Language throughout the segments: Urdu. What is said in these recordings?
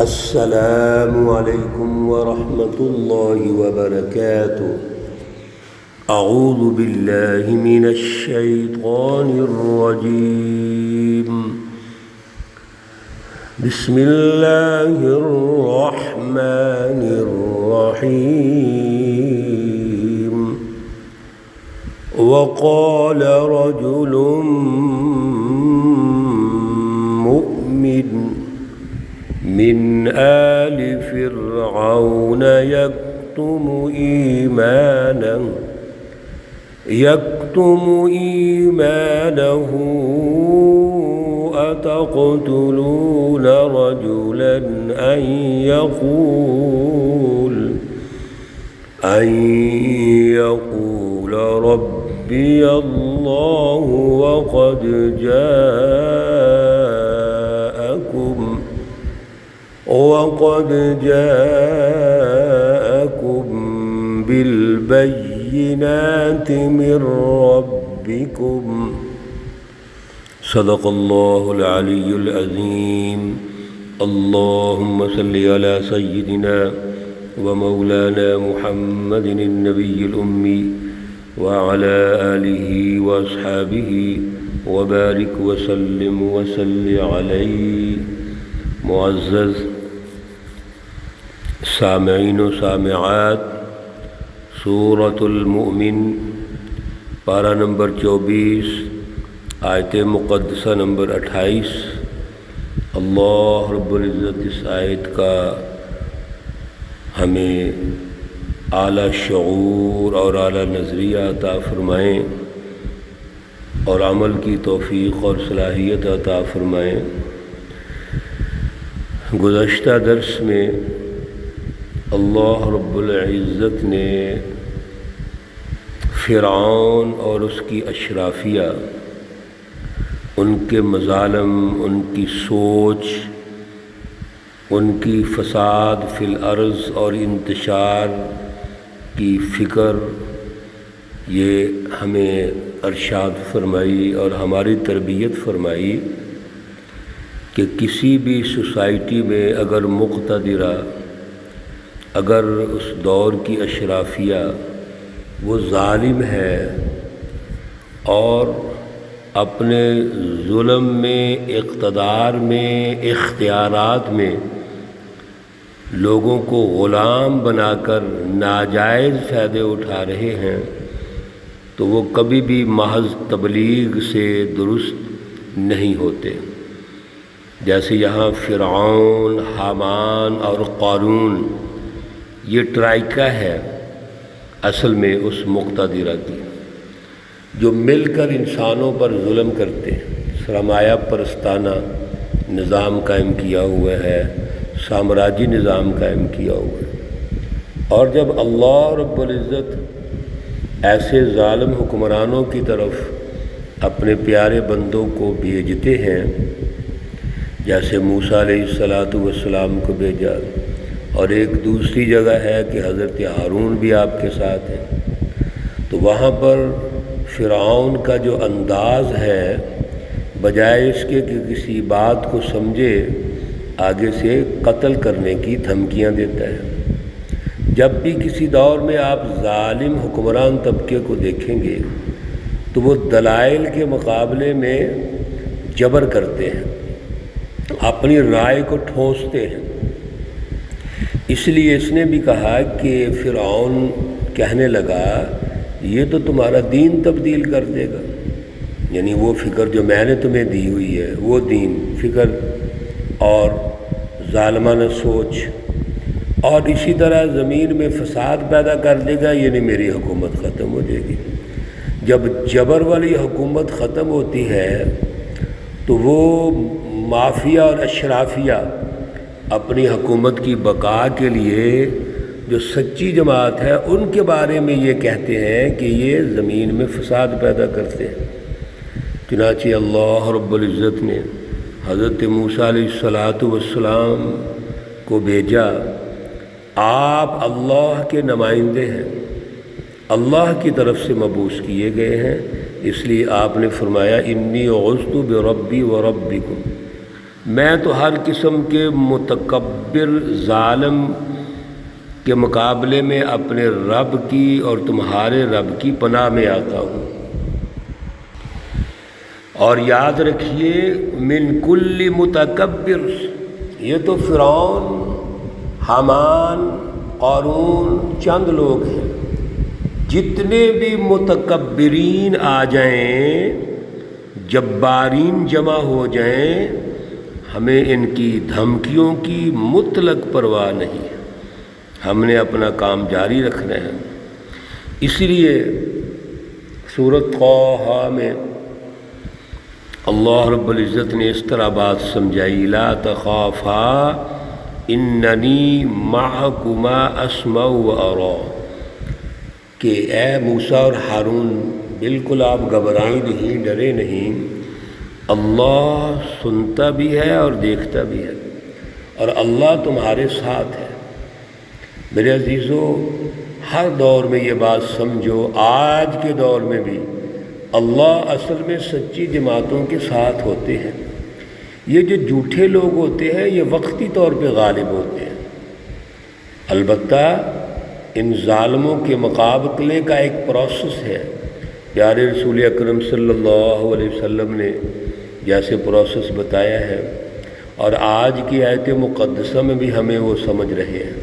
السلام علیکم ورحمۃ اللہ وبرکاتہ۔ اعوذ باللہ من الشیطان الرجیم، بسم اللہ الرحمن الرحیم۔ وقال رجل مؤمن من آل فرعون يكتم إيمانه أتقتلون رجلا أن يقول ربي الله وقد جاءكم بالبينات من ربكم، صدق اللہ العلی العظیم۔ اللہم صل علی سیدنا ومولانا محمد النبی الأمی وعلى آلہ واصحابہ وبارک وسلم وصل علیہ۔ معزز سامعین و سامعات، سورۃ المؤمن پارہ نمبر 24، آیت مقدسہ نمبر 28۔ اللہ رب العزت اس آیت کا ہمیں اعلیٰ شعور اور اعلیٰ نظریہ عطا فرمائیں اور عمل کی توفیق اور صلاحیت عطا فرمائیں۔ گزشتہ درس میں اللہ رب العزت نے فرعون اور اس کی اشرافیہ، ان کے مظالم، ان کی سوچ، ان کی فساد فی الارض اور انتشار کی فکر، یہ ہمیں ارشاد فرمائی اور ہماری تربیت فرمائی کہ کسی بھی سوسائٹی میں اگر مقتدرہ، اگر اس دور کی اشرافیہ وہ ظالم ہے اور اپنے ظلم میں، اقتدار میں، اختیارات میں لوگوں کو غلام بنا کر ناجائز فائدے اٹھا رہے ہیں، تو وہ کبھی بھی محض تبلیغ سے درست نہیں ہوتے۔ جیسے یہاں فرعون، حامان اور قارون، یہ ٹرائکا ہے اصل میں اس مقتدرہ کی، جو مل کر انسانوں پر ظلم کرتے ہیں، سرمایہ پرستانہ نظام قائم کیا ہوا ہے، سامراجی نظام قائم کیا ہوا ہے۔ اور جب اللہ رب العزت ایسے ظالم حکمرانوں کی طرف اپنے پیارے بندوں کو بھیجتے ہیں، جیسے موسیٰ علیہ السلام کو بھیجا، اور ایک دوسری جگہ ہے کہ حضرت ہارون بھی آپ کے ساتھ ہیں، تو وہاں پر فرعون کا جو انداز ہے، بجائے اس کے کہ کسی بات کو سمجھے، آگے سے قتل کرنے کی دھمکیاں دیتا ہے۔ جب بھی کسی دور میں آپ ظالم حکمران طبقے کو دیکھیں گے تو وہ دلائل کے مقابلے میں جبر کرتے ہیں، اپنی رائے کو ٹھونستے ہیں۔ اس لیے اس نے بھی کہا کہ فرعون کہنے لگا یہ تو تمہارا دین تبدیل کر دے گا، یعنی وہ فکر جو میں نے تمہیں دی ہوئی ہے، وہ دین، فکر اور ظالمانہ سوچ، اور اسی طرح زمین میں فساد پیدا کر دے گا، یعنی میری حکومت ختم ہو جائے گی۔ جب جبر والی حکومت ختم ہوتی ہے تو وہ مافیا اور اشرافیہ اپنی حکومت کی بقا کے لیے جو سچی جماعت ہے ان کے بارے میں یہ کہتے ہیں کہ یہ زمین میں فساد پیدا کرتے ہیں۔ چنانچہ اللہ رب العزت نے حضرت موسیٰ علیہ السلام کو بھیجا، آپ اللہ کے نمائندے ہیں، اللہ کی طرف سے مبعوث کیے گئے ہیں، اس لیے آپ نے فرمایا انی عذت بربی و ربکم، میں تو ہر قسم کے متکبر ظالم کے مقابلے میں اپنے رب کی اور تمہارے رب کی پناہ میں آتا ہوں۔ اور یاد رکھیے من کل متکبر، یہ تو فرعون، حامان، قارون چند لوگ ہیں، جتنے بھی متکبرین آ جائیں، جبارین جمع ہو جائیں، ہمیں ان کی دھمکیوں کی مطلق پرواہ نہیں ہے، ہم نے اپنا کام جاری رکھنا ہے۔ اسی لیے سورۃ طٰہٰ میں اللہ رب العزت نے اس طرح بات سمجھائی، لا تخافا اننی معکما اسمع وارا، کہ اے موسیٰ اور ہارون بالکل آپ گھبرائیں نہیں، ڈرے نہیں، اللہ سنتا بھی ہے اور دیکھتا بھی ہے، اور اللہ تمہارے ساتھ ہے۔ میرے عزیزو، ہر دور میں یہ بات سمجھو، آج کے دور میں بھی اللہ اصل میں سچی جماعتوں کے ساتھ ہوتے ہیں۔ یہ جو جھوٹے لوگ ہوتے ہیں یہ وقتی طور پہ غالب ہوتے ہیں، البتہ ان ظالموں کے مقابلے کا ایک پروسیس ہے۔ پیارے رسول اکرم صلی اللہ علیہ وسلم نے جیسے پروسیس بتایا ہے، اور آج کی آیت مقدسہ میں بھی ہمیں وہ سمجھ رہے ہیں۔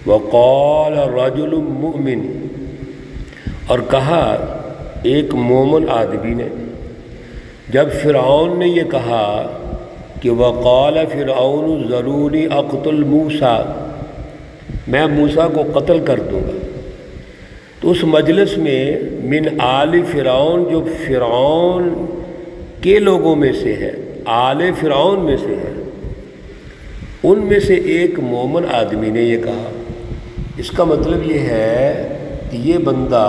وقال رجل مؤمن، اور کہا ایک مومن آدمی نے، جب فرعون نے یہ کہا کہ وقال فرعون ذرونی اقتل موسیٰ، میں موسیٰ کو قتل کر دوں گا، تو اس مجلس میں من آل فرعون، جو فرعون کے لوگوں میں سے ہے، آل فرعون میں سے ہے، ان میں سے ایک مومن آدمی نے یہ کہا۔ اس کا مطلب یہ ہے کہ یہ بندہ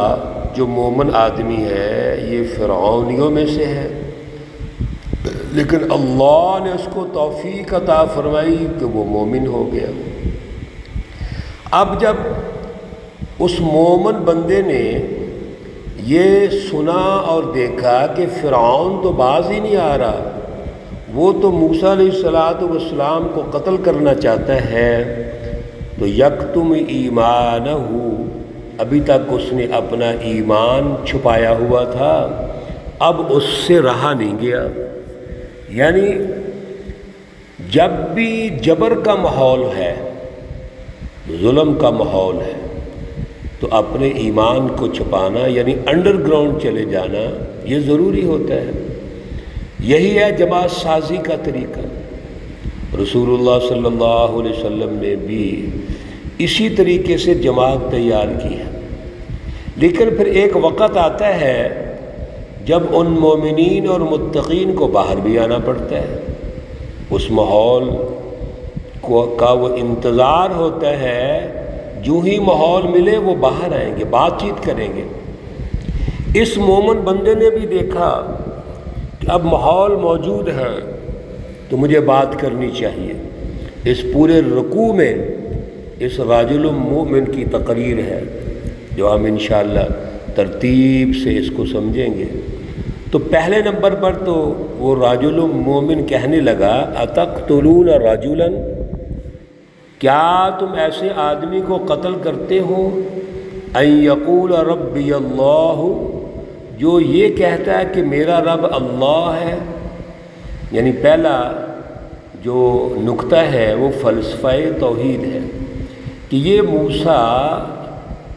جو مومن آدمی ہے یہ فرعونیوں میں سے ہے، لیکن اللہ نے اس کو توفیق عطا فرمائی کہ وہ مومن ہو گیا۔ اب جب اس مومن بندے نے یہ سنا اور دیکھا کہ فرعون تو باز ہی نہیں آ رہا، وہ تو موسیٰ علیہ السلام کو قتل کرنا چاہتا ہے، تو یکتم ایمانہ، ابھی تک اس نے اپنا ایمان چھپایا ہوا تھا، اب اس سے رہا نہیں گیا۔ یعنی جب بھی جبر کا ماحول ہے، ظلم کا ماحول ہے، تو اپنے ایمان کو چھپانا یعنی انڈر گراؤنڈ چلے جانا یہ ضروری ہوتا ہے۔ یہی ہے جماعت سازی کا طریقہ۔ رسول اللہ صلی اللہ علیہ وسلم نے بھی اسی طریقے سے جماعت تیار کی ہے، لیکن پھر ایک وقت آتا ہے جب ان مومنین اور متقین کو باہر بھی آنا پڑتا ہے، اس ماحول کا وہ انتظار ہوتا ہے، جو ہی ماحول ملے وہ باہر آئیں گے، بات چیت کریں گے۔ اس مومن بندے نے بھی دیکھا کہ اب ماحول موجود ہے تو مجھے بات کرنی چاہیے۔ اس پورے رکوع میں اس رجل مومن کی تقریر ہے جو ہم انشاءاللہ ترتیب سے اس کو سمجھیں گے۔ تو پہلے نمبر پر تو وہ رجل مومن کہنے لگا اتقتلون رجلا، کیا تم ایسے آدمی کو قتل کرتے ہو ان یقول ربی اللہ، جو یہ کہتا ہے کہ میرا رب اللہ ہے۔ یعنی پہلا جو نقطہ ہے وہ فلسفہ توحید ہے کہ یہ موسیٰ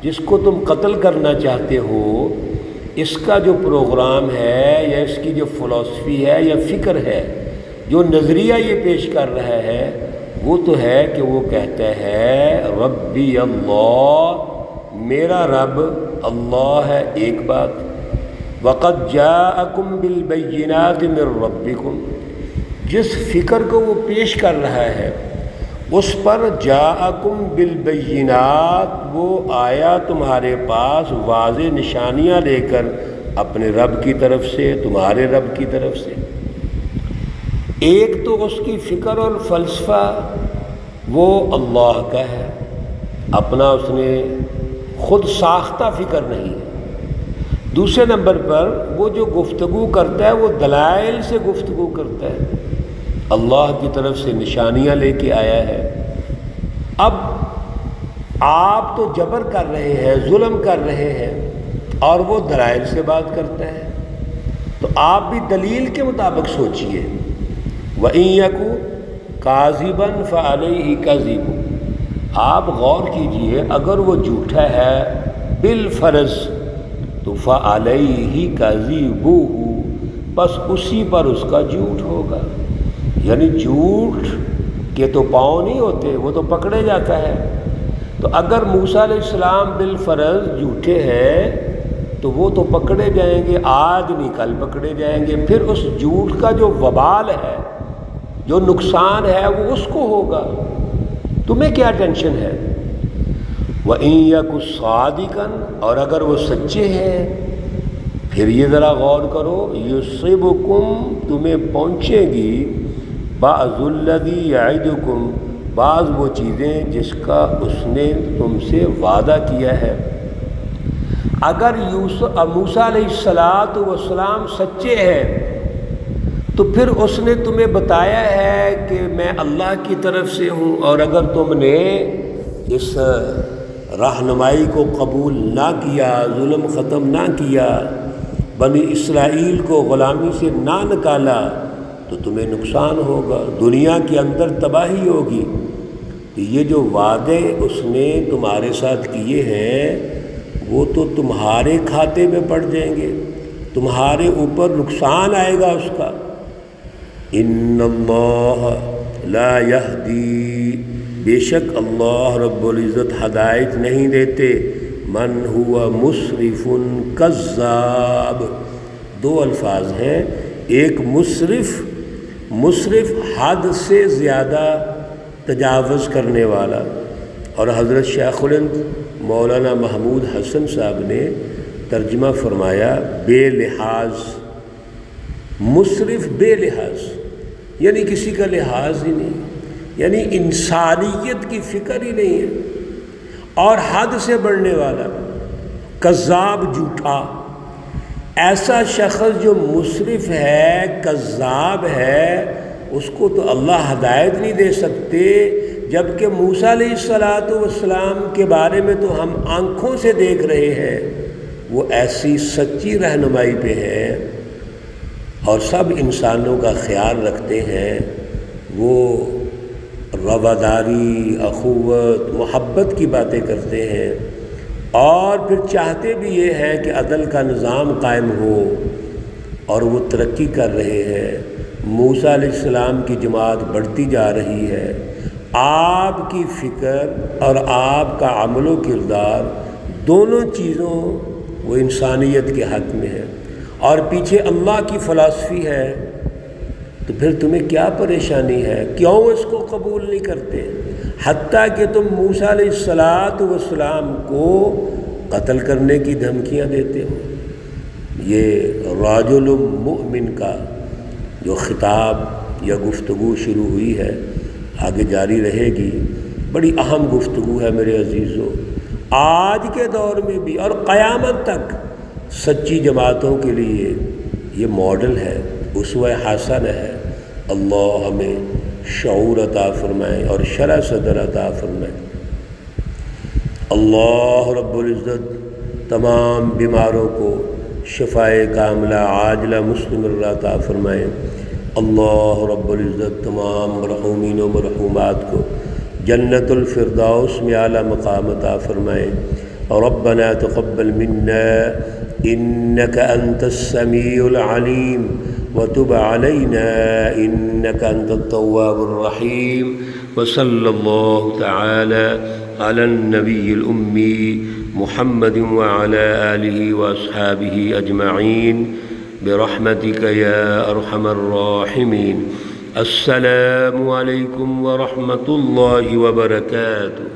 جس کو تم قتل کرنا چاہتے ہو، اس کا جو پروگرام ہے یا اس کی جو فلسفی ہے یا فکر ہے، جو نظریہ یہ پیش کر رہا ہے، وہ تو ہے کہ وہ کہتا ہے ربی اللہ، میرا رب اللہ ہے، ایک بات۔ وَقَدْ جَاءَكُمْ بِالْبَيِّنَاتِ مِنْ رَبِّكُمْ، جس فکر کو وہ پیش کر رہا ہے اس پر جاءکم بالبینات، وہ آیا تمہارے پاس واضح نشانیاں لے کر اپنے رب کی طرف سے، تمہارے رب کی طرف سے۔ ایک تو اس کی فکر اور فلسفہ وہ اللہ کا ہے، اپنا اس نے خود ساختہ فکر نہیں ہے۔ دوسرے نمبر پر وہ جو گفتگو کرتا ہے وہ دلائل سے گفتگو کرتا ہے، اللہ کی طرف سے نشانیاں لے کے آیا ہے۔ اب آپ تو جبر کر رہے ہیں، ظلم کر رہے ہیں، اور وہ دلائل سے بات کرتا ہے، تو آپ بھی دلیل کے مطابق سوچئے۔ وَإِن يَكُ كَاذِبًا فَعَلَيْهِ كَذِبُهُ، آپ غور کیجئے، اگر وہ جھوٹا ہے بالفرض تو فَعَلَيْهِ كَذِبُهُ، بس اسی پر اس کا جھوٹ ہوگا۔ یعنی جھوٹ کے تو پاؤں نہیں ہوتے، وہ تو پکڑے جاتا ہے۔ تو اگر موسیٰ علیہ السلام بالفرض جھوٹے ہیں تو وہ تو پکڑے جائیں گے، آج نہیں کل پکڑے جائیں گے، پھر اس جھوٹ کا جو وبال ہے، جو نقصان ہے، وہ اس کو ہوگا، تمہیں کیا ٹینشن ہے؟ وَإِن يَكُ صَادِقًا، اور اگر وہ سچے ہیں، پھر یہ ذرا غور کرو، يُصِبْكُمْ، تمہیں پہنچے گی، بَعْضُ الَّذِي يَعِدُكُمْ، بعض وہ چیزیں جس کا اس نے تم سے وعدہ کیا ہے۔ اگر موسیٰ علیہ السلام سچے ہیں تو پھر اس نے تمہیں بتایا ہے کہ میں اللہ کی طرف سے ہوں، اور اگر تم نے اس رہنمائی کو قبول نہ کیا، ظلم ختم نہ کیا، بنی اسرائیل کو غلامی سے نہ نکالا، تو تمہیں نقصان ہوگا، دنیا کے اندر تباہی ہوگی۔ تو یہ جو وعدے اس نے تمہارے ساتھ کیے ہیں وہ تو تمہارے کھاتے میں پڑ جائیں گے، تمہارے اوپر نقصان آئے گا اس کا۔ ان اللہ لا یہدی، بے شک اللہ رب العزت ہدایت نہیں دیتے، من ہوا مسرف کذاب، دو الفاظ ہیں، ایک مسرف حد سے زیادہ تجاوز کرنے والا، اور حضرت شیخ الہند مولانا محمود حسن صاحب نے ترجمہ فرمایا بے لحاظ، مسرف بے لحاظ، یعنی کسی کا لحاظ ہی نہیں، یعنی انسانیت کی فکر ہی نہیں ہے، اور حد سے بڑھنے والا، کذاب، جھوٹا، ایسا شخص جو مسرف ہے، کذاب ہے، اس کو تو اللہ ہدایت نہیں دے سکتے، جبکہ موسیٰ علیہ السلام کے بارے میں تو ہم آنکھوں سے دیکھ رہے ہیں، وہ ایسی سچی رہنمائی پہ ہیں اور سب انسانوں کا خیال رکھتے ہیں، وہ رواداری، اخوت، محبت کی باتیں کرتے ہیں، اور پھر چاہتے بھی یہ ہے کہ عدل کا نظام قائم ہو، اور وہ ترقی کر رہے ہیں۔ موسیٰ علیہ السلام کی جماعت بڑھتی جا رہی ہے، آپ کی فکر اور آپ کا عمل و کردار دونوں چیزوں وہ انسانیت کے حق میں ہے، اور پیچھے اللہ کی فلسفی ہے، تو پھر تمہیں کیا پریشانی ہے؟ کیوں اس کو قبول نہیں کرتے؟ حتیٰ کہ تم موسیٰ علیہ السلام کو قتل کرنے کی دھمکیاں دیتے ہو۔ یہ رجل مؤمن کا جو خطاب یا گفتگو شروع ہوئی ہے، آگے جاری رہے گی، بڑی اہم گفتگو ہے میرے عزیزو، آج کے دور میں بھی اور قیامت تک سچی جماعتوں کے لیے یہ ماڈل ہے، اسوہ حسن ہے۔ اللہ ہمیں شعور عطا فرمائے اور شرح صدر عطا فرمائے۔ اللہ رب العزت تمام بیماروں کو شفائے کاملہ عاجلہ مستمرہ عطا فرمائے۔ اللہ رب العزت تمام مرحومین و مرحومات کو جنت الفردوس میں اعلیٰ مقام عطا فرمائے۔ ربنا تقبل منا انك انت السميع العليم وتب علينا انك انت التواب الرحيم، وصلى الله تعالى على النبي الأمي محمد وعلى آله وأصحابه أجمعين برحمتك يا أرحم الراحمين۔ السلام عليكم ورحمة الله وبركاته۔